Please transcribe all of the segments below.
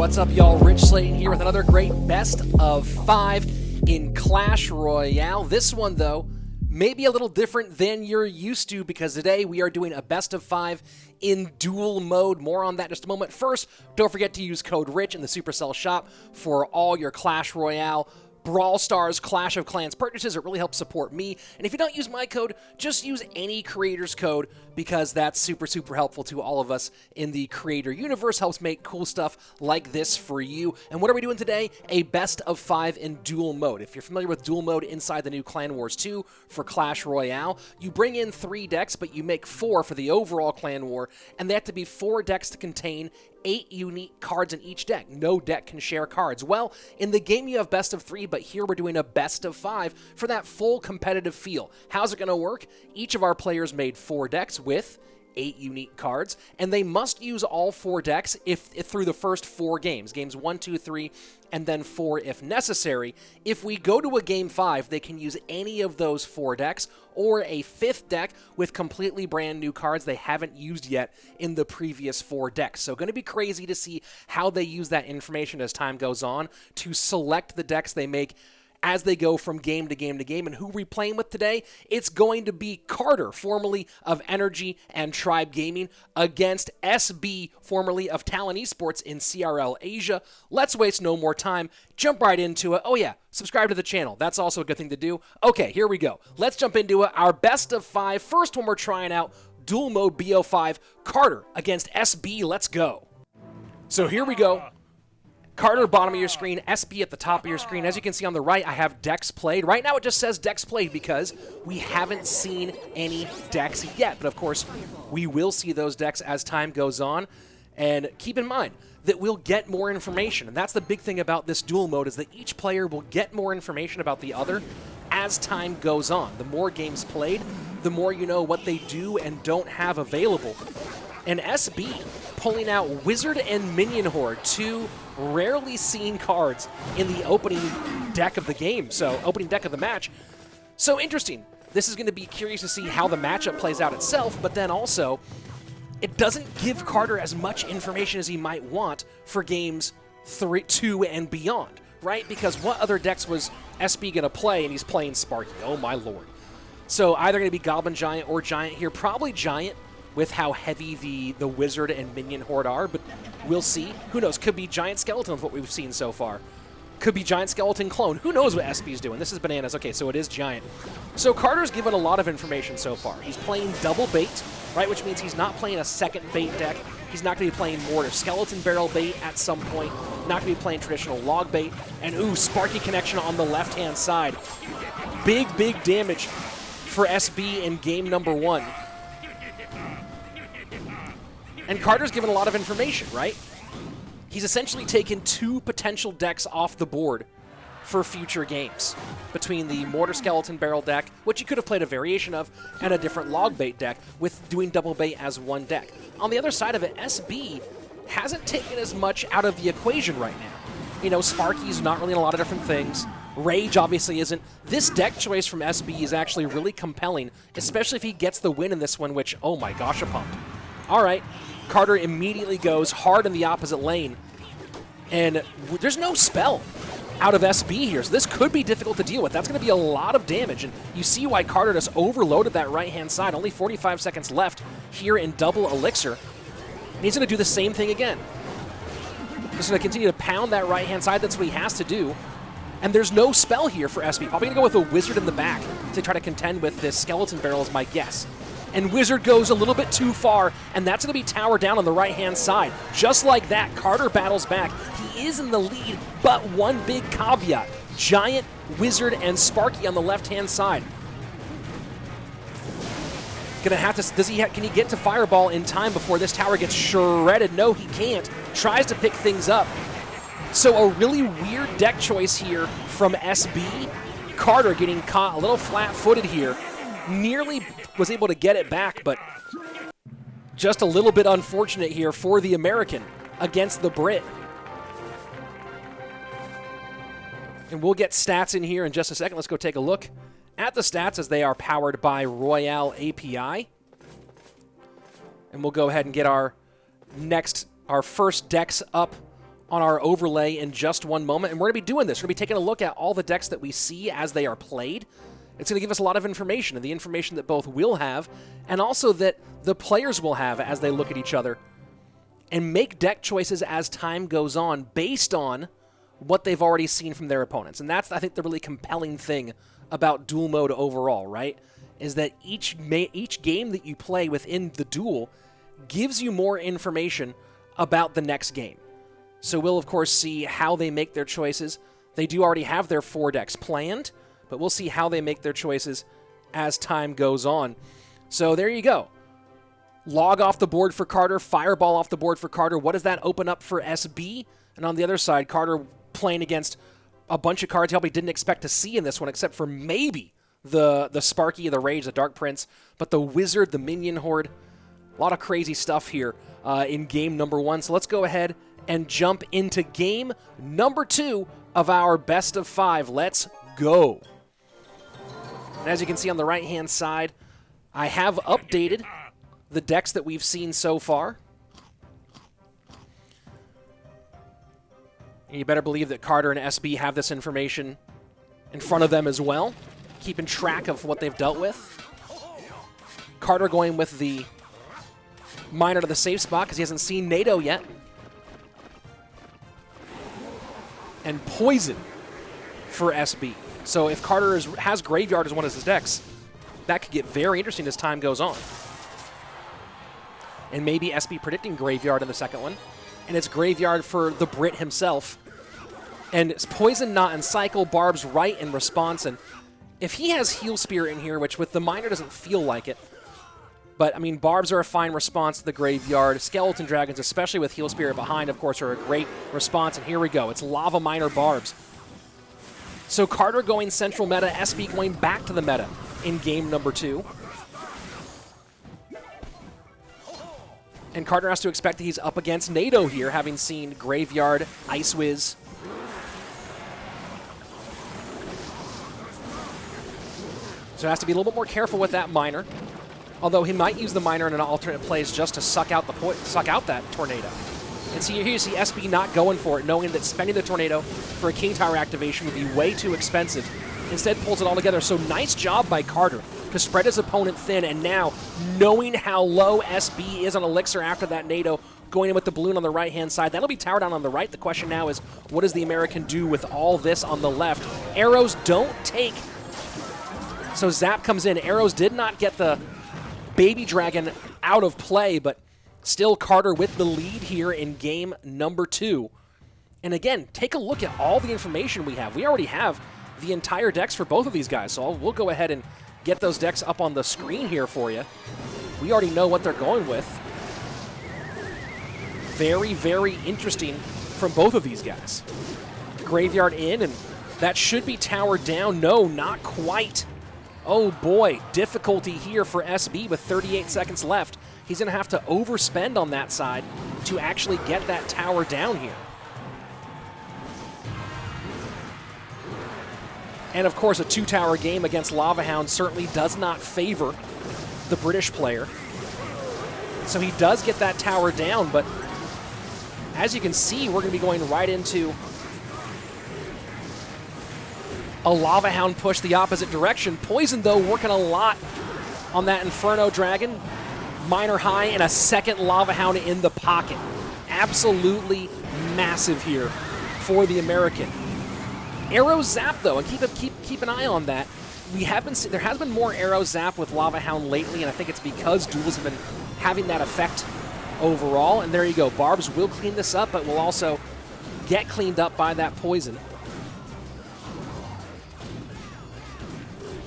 What's up, y'all? Rich Slaton here with another great best of 5 in Clash Royale. This one, though, may be a little different than you're used to because today we are doing a best of 5 in duel mode. More on that in just a moment. First, don't forget to use code RICH in the Supercell shop for all your Clash Royale, Brawl Stars, Clash of Clans purchases. It really helps support me. And if you don't use my code, just use any creator's code because that's super helpful to all of us in the creator universe. Helps make cool stuff like this for you. And what are we doing today? A best of 5 in duel mode. If you're familiar with duel mode inside the new Clan Wars 2 for Clash Royale, you bring in 3 decks, but you make 4 for the overall Clan War, and they have to be 4 decks to contain 8 unique cards in each deck. No deck can share cards. Well, in the game you have best of 3, but here we're doing a best of 5 for that full competitive feel. How's it going to work? Each of our players made 4 decks with 8 unique cards, and they must use all 4 decks if through the first 4 games. Games 1, 2, 3, and then 4 if necessary. If we go to a game 5, they can use any of those 4 decks or a 5th deck with completely brand new cards they haven't used yet in the previous 4 decks. So going to be crazy to see how they use that information as time goes on to select the decks they make as they go from game to game to game. And who are we playing with today? It's going to be Carter, formerly of NRG and Tribe Gaming, against SB, formerly of Talon esports in CRL Asia. Let's waste no more time. Jump right into it. Oh yeah, subscribe to the channel. That's also a good thing to do. Okay, here we go. Let's jump into it. Our best of 5. First one we're trying out, dual mode BO5, Carter against SB. Let's go. So here we go. Carter, bottom of your screen, SB at the top of your screen. As you can see on the right, I have decks played. Right now it just says decks played because we haven't seen any decks yet. But of course, we will see those decks as time goes on. And keep in mind that we'll get more information. And that's the big thing about this duel mode, is that each player will get more information about the other as time goes on. The more games played, the more you know what they do and don't have available. And SB pulling out Wizard and Minion Horde, 2 rarely seen cards in the opening deck of the game, so opening deck of the match. So interesting. This is going to be curious to see how the matchup plays out itself, but then also, it doesn't give Carter as much information as he might want for games 3, 2, and beyond, right? Because what other decks was SB going to play, and he's playing Sparky? Oh my lord. So either going to be Goblin Giant or Giant here, probably Giant, with how heavy the Wizard and Minion Horde are, but we'll see. Who knows? Could be Giant Skeleton with what we've seen so far. Could be Giant Skeleton Clone. Who knows what SB's doing? This is bananas. Okay, so it is Giant. So Carter's given a lot of information so far. He's playing double bait, right, which means he's not playing a second bait deck. He's not going to be playing Mortar Skeleton Barrel bait at some point. Not going to be playing traditional log bait. And ooh, Sparky connection on the left-hand side. Big damage for SB in game number 1. And Carter's given a lot of information, right? He's essentially taken 2 potential decks off the board for future games between the Mortar Skeleton Barrel deck, which you could have played a variation of, and a different log bait deck with doing double bait as 1 deck. On the other side of it, SB hasn't taken as much out of the equation right now. You know, Sparky's not really in a lot of different things. Rage obviously isn't. This deck choice from SB is actually really compelling, especially if he gets the win in this one, which, oh my gosh, a pump. All right. Carter immediately goes hard in the opposite lane, and there's no spell out of SB here, so this could be difficult to deal with. That's going to be a lot of damage, and you see why Carter just overloaded that right-hand side. Only 45 seconds left here in double elixir, and he's going to do the same thing again. He's going to continue to pound that right-hand side. That's what he has to do, and there's no spell here for SB. Probably going to go with a Wizard in the back to try to contend with this Skeleton Barrel is my guess. And Wizard goes a little bit too far, and that's going to be tower down on the right-hand side. Just like that, Carter battles back. He is in the lead, but one big caveat. Giant, Wizard, and Sparky on the left-hand side. Gonna have to, can he get to Fireball in time before this tower gets shredded? No, he can't. Tries to pick things up. So a really weird deck choice here from SB. Carter getting caught a little flat-footed here. Nearly was able to get it back, but just a little bit unfortunate here for the American against the Brit. And we'll get stats in here in just a second. Let's go take a look at the stats as they are powered by Royale API. And we'll go ahead and get our first decks up on our overlay in just one moment, and we're going to be doing this. We're going to be taking a look at all the decks that we see as they are played. It's going to give us a lot of information, and the information that both we'll have and also that the players will have as they look at each other and make deck choices as time goes on based on what they've already seen from their opponents. And that's, I think, the really compelling thing about duel mode overall, right? Is that each game that you play within the duel gives you more information about the next game. So we'll, of course, see how they make their choices. They do already have their 4 decks planned, but we'll see how they make their choices as time goes on. So there you go. Log off the board for Carter, Fireball off the board for Carter. What does that open up for SB? And on the other side, Carter playing against a bunch of cards he probably didn't expect to see in this one, except for maybe the Sparky, the Rage, the Dark Prince, but the Wizard, the Minion Horde. A lot of crazy stuff here in game number 1. So let's go ahead and jump into game number 2 of our best of 5. Let's go. And as you can see on the right-hand side, I have updated the decks that we've seen so far. And you better believe that Carter and SB have this information in front of them as well, keeping track of what they've dealt with. Carter going with the Miner to the safe spot because he hasn't seen NATO yet. And Poison for SB. So if Carter has Graveyard as one of his decks, that could get very interesting as time goes on. And maybe SB predicting Graveyard in the second one. And it's Graveyard for the Brit himself. And it's Poison not in cycle, Barb's right in response. And if he has Heal Spear in here, which with the Miner doesn't feel like it, but, I mean, Barbs are a fine response to the Graveyard. Skeleton Dragons, especially with Heal Spear behind, of course, are a great response. And here we go. It's Lava Miner Barbs. So Carter going central meta, SB going back to the meta in game number 2. And Carter has to expect that he's up against NATO here, having seen Graveyard, Ice Wiz. So has to be a little bit more careful with that Miner. Although he might use the Miner in an alternate plays just to suck out that Tornado. And see, here you see SB not going for it, knowing that spending the Tornado for a King Tower activation would be way too expensive. Instead pulls it all together. So nice job by Carter to spread his opponent thin, and now, knowing how low SB is on Elixir after that NATO, going in with the balloon on the right-hand side. That'll be tower down on the right. The question now is, what does the American do with all this on the left? Arrows don't take. So Zap comes in. Arrows did not get the Baby Dragon out of play, but still Carter with the lead here in game number 2. And again, take a look at all the information we have. We already have the entire decks for both of these guys, so we'll go ahead and get those decks up on the screen here for you. We already know what they're going with. Very, very interesting from both of these guys. Graveyard in, and that should be towered down. No, not quite. Oh boy, difficulty here for SB with 38 seconds left. He's going to have to overspend on that side to actually get that tower down here. And of course, a 2-tower game against Lava Hound certainly does not favor the British player. So he does get that tower down, but as you can see, we're going to be going right into a Lava Hound push the opposite direction. Poison, though, working a lot on that Inferno Dragon. Miner high and a second Lava Hound in the pocket. Absolutely massive here for the American. Arrow Zap, though, and keep an eye on that. There has been more Arrow Zap with Lava Hound lately, and I think it's because duels have been having that effect overall. And there you go. Barbs will clean this up, but will also get cleaned up by that Poison.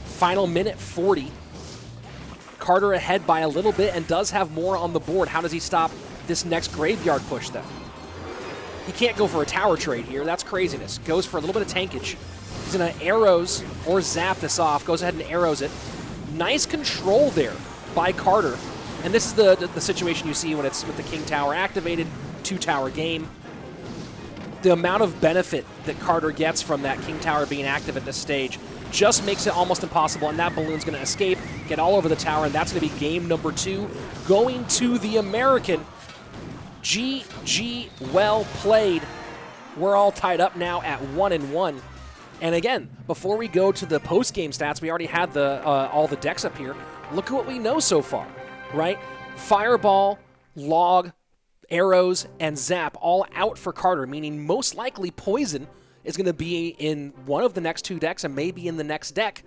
Final minute 40. Carter ahead by a little bit and does have more on the board. How does he stop this next Graveyard push, though? He can't go for a tower trade here. That's craziness. Goes for a little bit of tankage. He's going to arrows or zap this off. Goes ahead and arrows it. Nice control there by Carter. And this is the situation you see when it's with the King Tower activated. 2-tower game. The amount of benefit that Carter gets from that King Tower being active at this stage just makes it almost impossible, and that balloon's going to escape, get all over the tower, and that's going to be game number 2 going to the American. GG, well played we're all tied up now at 1-1. And again, before we go to the post-game stats, we already had the all the decks up here. Look at what we know so far, right? Fireball, Log, Arrows, and Zap all out for Carter, meaning most likely Poison is going to be in one of the next 2 decks and maybe in the next deck.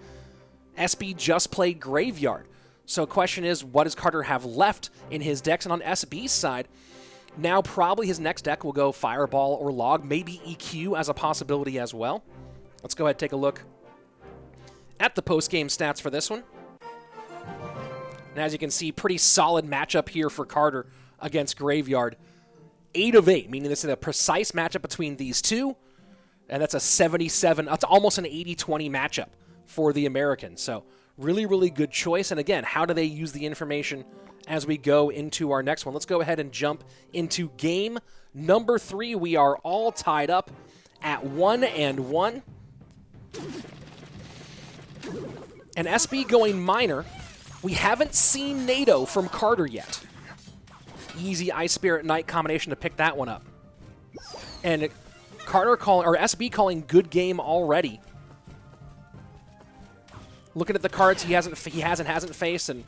SB just played Graveyard. So the question is, what does Carter have left in his decks? And on SB's side, now probably his next deck will go Fireball or Log, maybe EQ as a possibility as well. Let's go ahead and take a look at the post-game stats for this one. And as you can see, pretty solid matchup here for Carter against Graveyard. 8 of 8, meaning this is a precise matchup between these two. And that's a 77, that's almost an 80-20 matchup for the American. So really, really good choice. And again, how do they use the information as we go into our next one? Let's go ahead and jump into game number 3. We are all tied up at 1-1. And SB going Miner. We haven't seen NATO from Carter yet. Easy Ice Spirit Knight combination to pick that one up. And Carter calling, or SB calling good game already. Looking at the cards he hasn't faced, and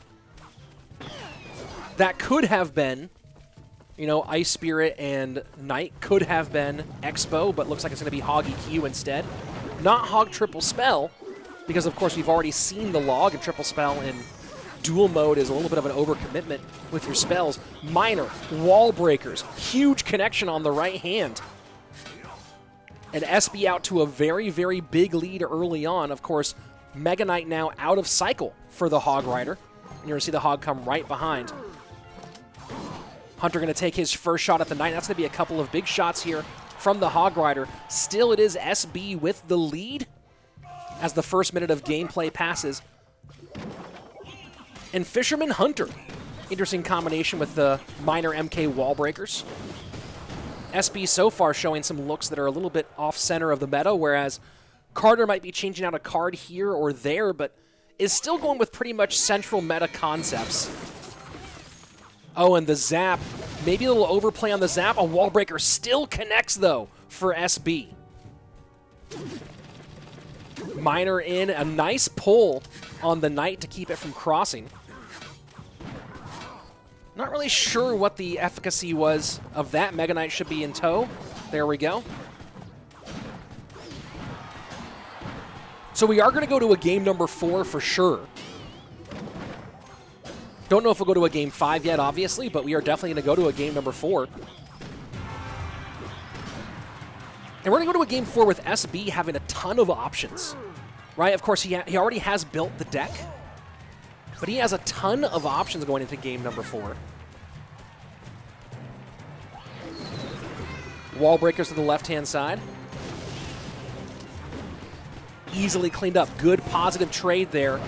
that could have been, you know, Ice Spirit and Knight could have been Expo, but looks like it's going to be Hog EQ instead. Not Hog Triple Spell, because of course we've already seen the Log, and Triple Spell in dual mode is a little bit of an overcommitment with your spells. Miner, Wall Breakers, huge connection on the right hand. And SB out to a very, very big lead early on. Of course, Mega Knight now out of cycle for the Hog Rider. And you're going to see the Hog come right behind. Hunter going to take his first shot at the Knight. That's going to be a couple of big shots here from the Hog Rider. Still, it is SB with the lead as the first minute of gameplay passes. And Fisherman Hunter. Interesting combination with the Miner MK Wall Breakers. SB so far showing some looks that are a little bit off-center of the meta, whereas Carter might be changing out a card here or there, but is still going with pretty much central meta concepts. Oh, and the Zap. Maybe a little overplay on the Zap. A Wall Breaker still connects, though, for SB. Miner in. A nice pull on the Knight to keep it from crossing. Not really sure what the efficacy was of that. Mega Knight should be in tow. There we go. So we are going to go to a game number 4 for sure. Don't know if we'll go to a game 5 yet, obviously, but we are definitely going to go to a game number 4. And we're going to go to a game 4 with SB having a ton of options, right? Of course, he already has built the deck, but he has a ton of options going into game number 4. Wall Breakers to the left-hand side. Easily cleaned up. Good positive trade there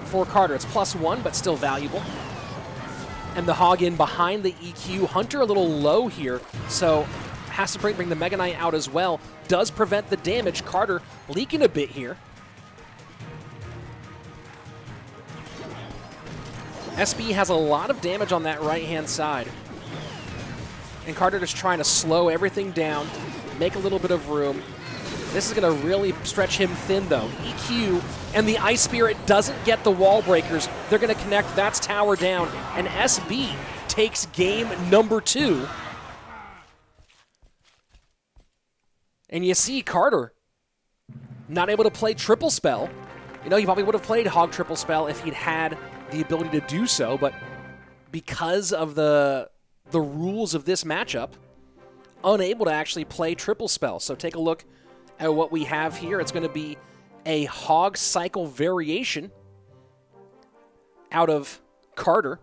for Carter. It's +1, but still valuable. And the Hog in behind the EQ. Hunter a little low here, so has to bring the Mega Knight out as well. Does prevent the damage. Carter leaking a bit here. SB has a lot of damage on that right-hand side. And Carter just trying to slow everything down, make a little bit of room. This is going to really stretch him thin, though. EQ and the Ice Spirit doesn't get the Wall Breakers. They're going to connect. That's tower down. And SB takes game number 2. And you see Carter not able to play Triple Spell. You know, he probably would have played Hog Triple Spell if he'd had the ability to do so, but because of the rules of this matchup, unable to actually play Triple Spell. So take a look at what we have here. It's going to be a Hog Cycle variation out of Carter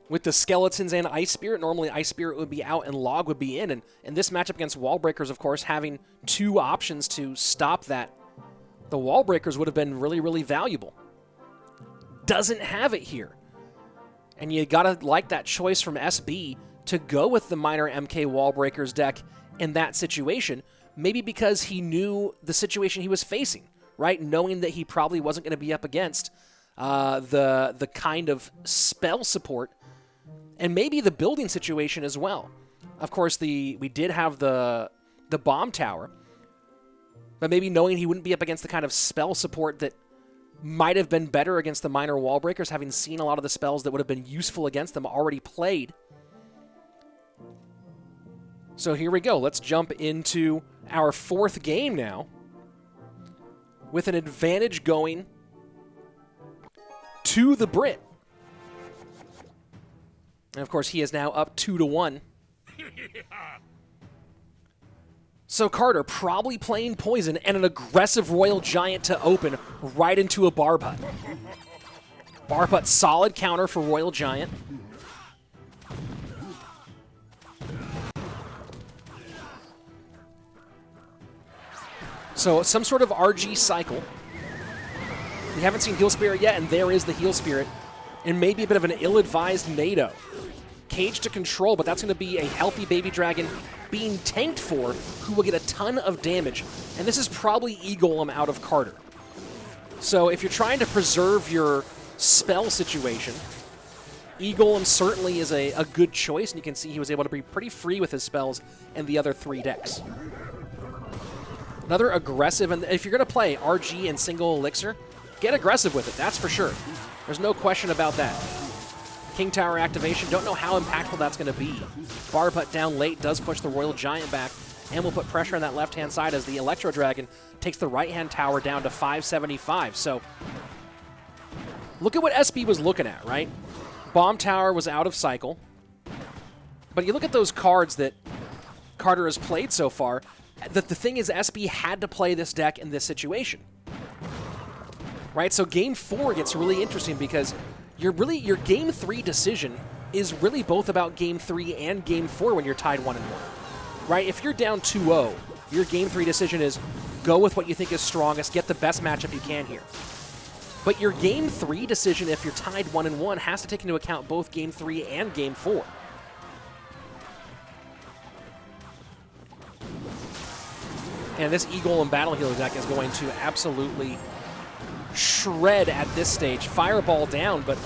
with the Skeletons and Ice Spirit. Normally Ice Spirit would be out and Log would be in. And this matchup against Wall Breakers, of course, having 2 options to stop that, the Wall Breakers would have been really, really valuable. Doesn't have it here. And you gotta like that choice from SB to go with the Miner MK Wall Breakers deck in that situation. Maybe because he knew the situation he was facing, right? Knowing that he probably wasn't going to be up against the kind of spell support, and maybe the building situation as well. Of course, we did have the the bomb tower, but maybe knowing he wouldn't be up against the kind of spell support that might have been better against the minor wall breakers, having seen a lot of the spells that would have been useful against them already played. So here we go. Let's jump into our fourth game now, with an advantage going to the Brit. And of course, he is now up 2-1. So Carter probably playing Poison and an aggressive Royal Giant to open right into a Barb Hut. Barb Hut, solid counter for Royal Giant. So some sort of RG cycle. We haven't seen Heal Spirit yet, and there is the Heal Spirit. And maybe a bit of an ill-advised NATO. Cage to control, but that's going to be a healthy Baby Dragon being tanked for, who will get a ton of damage. And this is probably E-Golem out of Carter. So if you're trying to preserve your spell situation, E-Golem certainly is a good choice, and you can see he was able to be pretty free with his spells in the other 3 decks. Another aggressive, and if you're going to play RG and single elixir, get aggressive with it, that's for sure. There's no question about that. King Tower activation, don't know how impactful that's going to be. Barb Hut down late does push the Royal Giant back, and will put pressure on that left-hand side as the Electro Dragon takes the right-hand tower down to 575. So, look at what SB was looking at, right? Bomb Tower was out of cycle. But you look at those cards that Carter has played so far, the thing is SB had to play this deck in this situation. Right, so Game 4 gets really interesting because your Game 3 decision is really both about Game 3 and Game 4 when you're tied 1-1. Right, if you're down 2-0, your Game 3 decision is go with what you think is strongest, get the best matchup you can here. But your Game 3 decision, if you're tied 1-1, has to take into account both Game 3 and Game 4. And this E-Golem Battle Healer deck is going to absolutely shred at this stage. Fireball down, but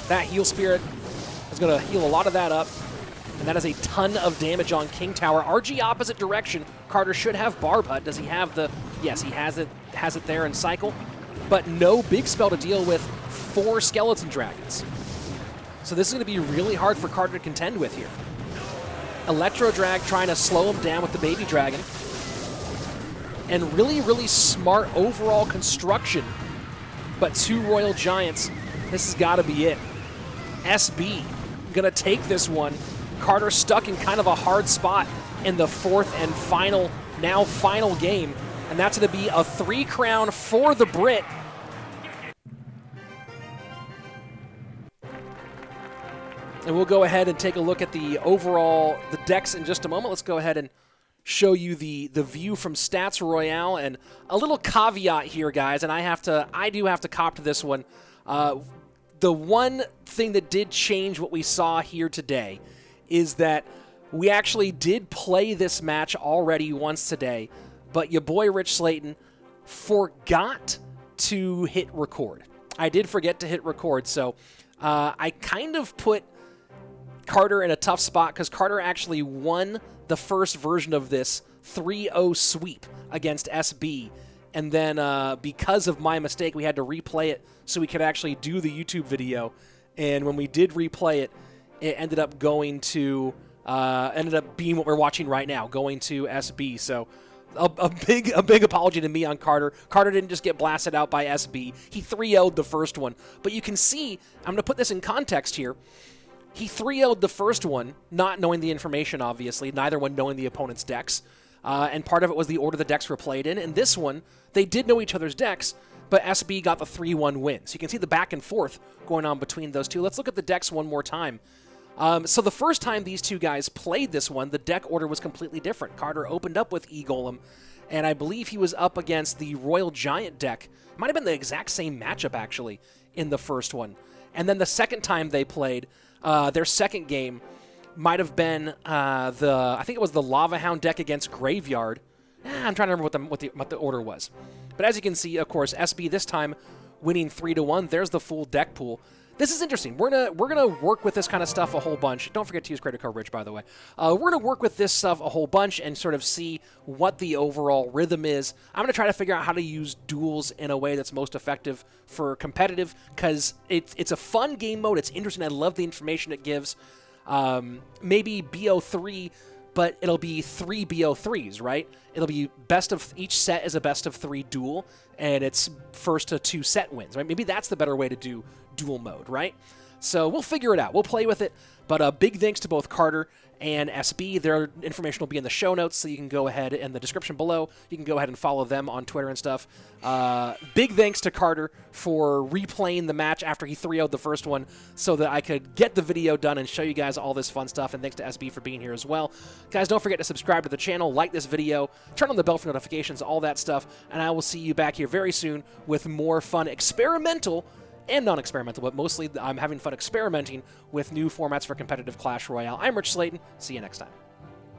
that Heal Spirit is going to heal a lot of that up. And that is a ton of damage on King Tower. RG opposite direction. Carter should have Barb Hut. Does he have the... Yes, he has it there in cycle. But no big spell to deal with 4 Skeleton Dragons. So this is going to be really hard for Carter to contend with here. Electro Drag trying to slow him down with the Baby Dragon. And really, really smart overall construction. But 2 Royal Giants, this has got to be it. SB gonna take this one. Carter stuck in kind of a hard spot in the 4th and final game. And that's gonna be a 3 crown for the Brit. And we'll go ahead and take a look at the decks in just a moment. Let's go ahead and show you the view from Stats Royale, and a little caveat here, guys, and I do have to cop to this one. The one thing that did change what we saw here today is that we actually did play this match already once today, but your boy Rich Slaton forgot to hit record. I did forget to hit record, so I kind of put Carter in a tough spot because Carter actually won the first version of this 3-0 sweep against SB. And then because of my mistake, we had to replay it so we could actually do the YouTube video. And when we did replay it, it ended up going to, ended up being what we're watching right now, going to SB. So a big apology to me on Carter. Carter didn't just get blasted out by SB. He 3-0'd the first one. But you can see, I'm going to put this in context here. He 3-0'd the first one, not knowing the information, obviously, neither one knowing the opponent's decks. And part of it was the order the decks were played in. And this one, they did know each other's decks, but SB got the 3-1 win. So you can see the back and forth going on between those two. Let's look at the decks one more time. So the first time these two guys played this one, the deck order was completely different. Carter opened up with E-Golem, and I believe he was up against the Royal Giant deck. It might have been the exact same matchup, actually, in the first one. And then the second time they played, their second game might have been I think it was the Lava Hound deck against Graveyard. I'm trying to remember what the order was. But as you can see, of course, SB this time winning 3-1. There's the full deck pool. this is interesting. We're gonna work with this kind of stuff a whole bunch. Don't forget to use credit code Rich, by the way. We're gonna work with this stuff a whole bunch and sort of see what the overall rhythm is. I'm gonna try to figure out how to use duels in a way that's most effective for competitive, because it's a fun game mode. It's interesting. I love the information it gives. Maybe BO3, but it'll be 3 BO3s, right? It'll be each set is a best of 3 duel, and it's first to 2 set wins, right? Maybe that's the better way to do duel mode, right? So we'll figure it out. We'll play with it. But big thanks to both Carter and SB. Their information will be in the show notes, so you can go ahead in the description below. You can go ahead and follow them on Twitter and stuff. Big thanks to Carter for replaying the match after he 3-0'd the first one so that I could get the video done and show you guys all this fun stuff. And thanks to SB for being here as well. Guys, don't forget to subscribe to the channel, like this video, turn on the bell for notifications, all that stuff. And I will see you back here very soon with more fun experimental and non-experimental, but mostly I'm having fun experimenting with new formats for competitive Clash Royale. I'm Rich Slaton. See you next time.